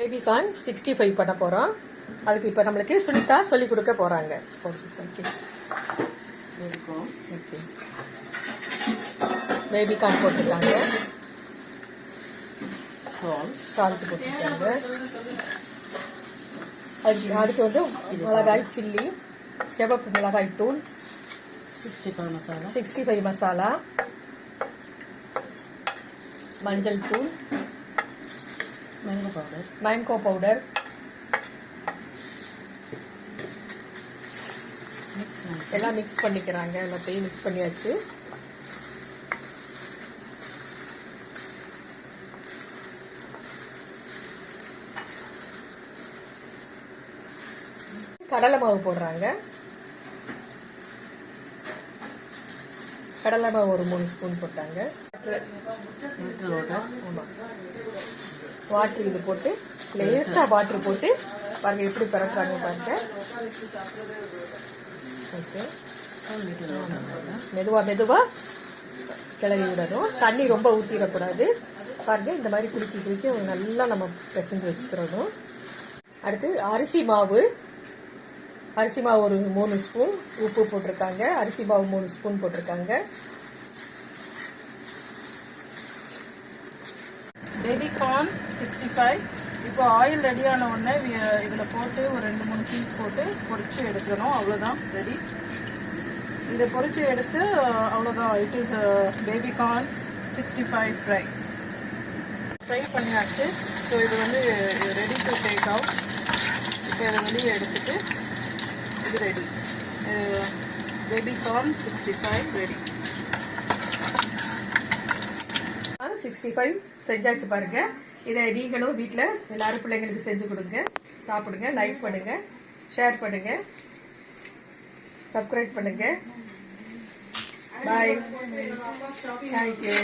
Baby corn 65 பண்ண போகிறோம். அதுக்கு இப்போ நம்மளுக்கு சுனிதா சொல்லிக் கொடுக்க போகிறாங்க. ஓகே, பேபி கார்ன் போட்டிருக்காங்க, சால்ட் போட்டிருக்காங்க. அடுத்து வந்து மிளகாய் சில்லி, சிவப்பு மிளகாய் தூள், 65 மசாலா, மஞ்சள் தூள், மேங்கோ பவுடர், எல்லாம் மிக்ஸ் பண்ணிக்கிறாங்க. எல்லாத்தையும் மிக்ஸ் பண்ணியாச்சு. கடலை மாவு போடுறாங்க. கடலை மாவு ஒரு 3 ஸ்பூன் போட்டாங்க. வாட்டர் இது போட்டு லேசாக வாட்டர் போட்டு பாருங்க எப்படி பிறக்கிறாங்க பாருங்க. ஓகே, மெதுவாக கிளறி விடணும். தண்ணி ரொம்ப ஊற்றிடக்கூடாது. பாருங்க இந்த மாதிரி குலுக்கி நல்லா நம்ம பிசைஞ்சு வச்சுக்கிறணும். அடுத்து அரிசி மாவு ஒரு 3 ஸ்பூன் உப்பு போட்டிருக்காங்க. அரிசி மாவு 3 ஸ்பூன் போட்டிருக்காங்க. Baby corn 65. இப்போ ஆயில் ரெடியான உடனே இதில் போட்டு ஒரு 2-3 பீஸ் போட்டு பொரிச்சு எடுக்கணும். அவ்வளோதான், ரெடி. இதை பொரிச்சு எடுத்து அவ்வளோதான். It is baby corn 65 fry பண்ணியாச்சு. ஸோ இது வந்து ரெடி டு டேக் அவுட். இப்போ இதை வெளியே எடுத்துட்டு இது ரெடி. Baby corn 65 ready. 65 செஞ்சாச்சு பாருங்க. இதை நீங்களும் வீட்டில் எல்லாரும் பிள்ளைங்களுக்கு செஞ்சு கொடுங்க, சாப்பிடுங்க. லைக் பண்ணுங்க, ஷேர் பண்ணுங்க, சப்ஸ்கிரைப் பண்ணுங்க. பாய், தேங்க்யூ.